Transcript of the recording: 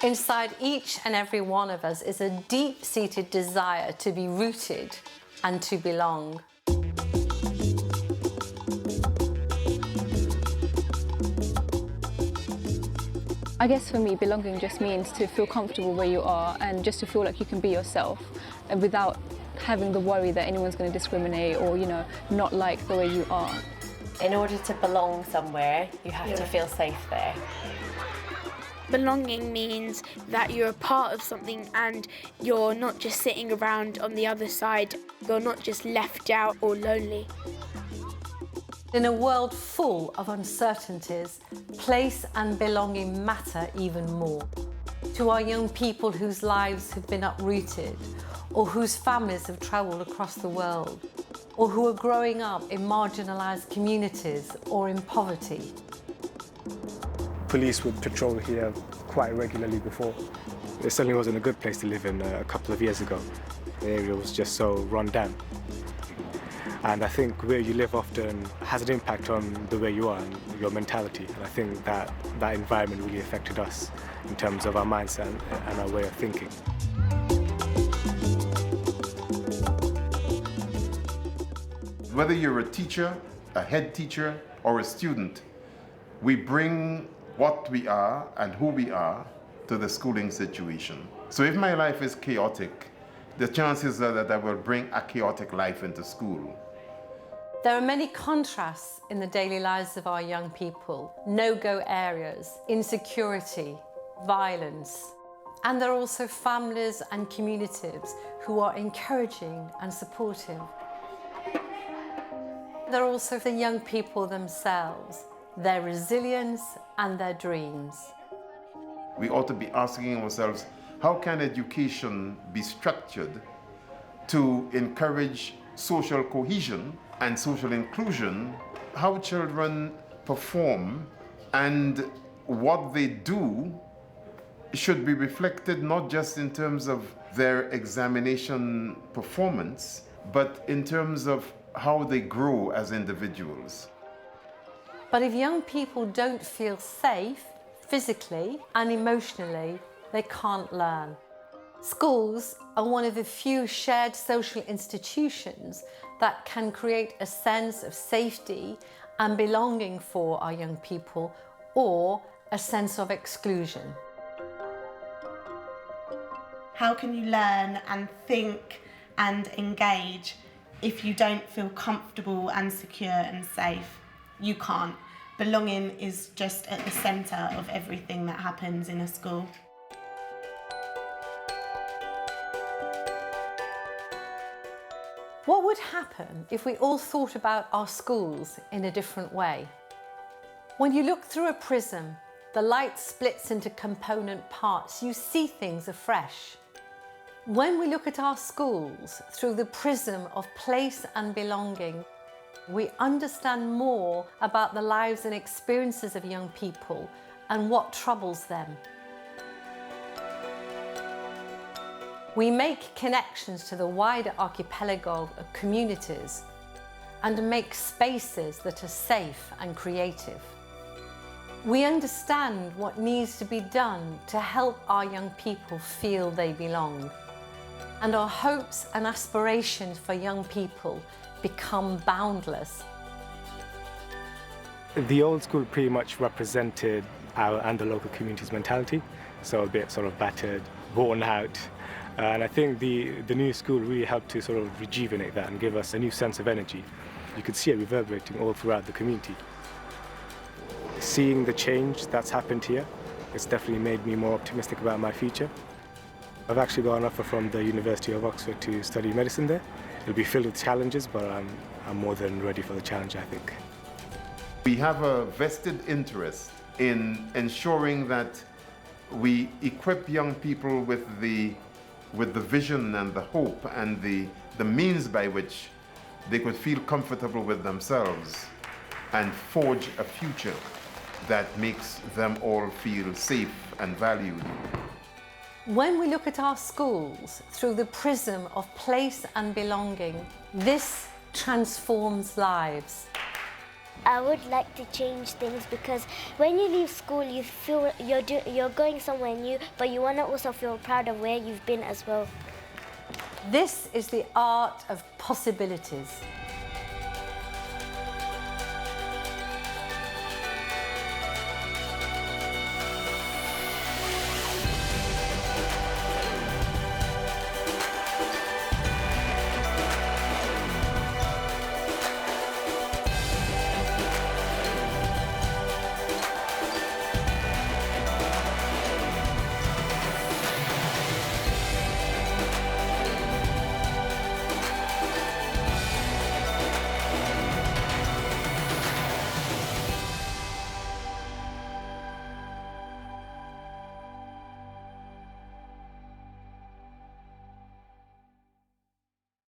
Inside each and every one of us is a deep-seated desire to be rooted and to belong. I guess for me, belonging just means to feel comfortable where you are and just to feel like you can be yourself and without having the worry that anyone's going to discriminate or, not like the way you are. In order to belong somewhere, you have to feel safe there. Belonging means that you're a part of something and you're not just sitting around on the other side. You're not just left out or lonely. In a world full of uncertainties, place and belonging matter even more. To our young people whose lives have been uprooted, or whose families have travelled across the world, or who are growing up in marginalised communities or in poverty. Police would patrol here quite regularly before. It certainly wasn't a good place to live in a couple of years ago. The area was just so run down. And I think where you live often has an impact on the way you are and your mentality. And I think that environment really affected us in terms of our mindset and our way of thinking. Whether you're a teacher, a head teacher, or a student, we bring what we are and who we are to the schooling situation. So if my life is chaotic, the chances are that I will bring a chaotic life into school. There are many contrasts in the daily lives of our young people. No-go areas, insecurity, violence. And there are also families and communities who are encouraging and supportive. There are also the young people themselves, their resilience and their dreams. We ought to be asking ourselves, how can education be structured to encourage social cohesion and social inclusion? How children perform and what they do should be reflected not just in terms of their examination performance, but in terms of how they grow as individuals. But if young people don't feel safe, physically and emotionally, they can't learn. Schools are one of the few shared social institutions that can create a sense of safety and belonging for our young people, or a sense of exclusion. How can you learn and think and engage if you don't feel comfortable and secure and safe? You can't. Belonging is just at the centre of everything that happens in a school. What would happen if we all thought about our schools in a different way? When you look through a prism, the light splits into component parts. You see things afresh. When we look at our schools through the prism of place and belonging, we understand more about the lives and experiences of young people and what troubles them. We make connections to the wider archipelago of communities and make spaces that are safe and creative. We understand what needs to be done to help our young people feel they belong. And our hopes and aspirations for young people become boundless. The old school pretty much represented our and the local community's mentality, so a bit sort of battered, worn out. And I think the new school really helped to sort of rejuvenate that and give us a new sense of energy. You could see it reverberating all throughout the community. Seeing the change that's happened here, it's definitely made me more optimistic about my future. I've actually got an offer from the University of Oxford to study medicine there. It'll be filled with challenges, but I'm more than ready for the challenge, I think. We have a vested interest in ensuring that we equip young people with the vision and the hope and the means by which they could feel comfortable with themselves and forge a future that makes them all feel safe and valued. When we look at our schools through the prism of place and belonging, this transforms lives. I would like to change things because when you leave school, you feel you're going somewhere new, but you want to also feel proud of where you've been as well. This is the art of possibilities.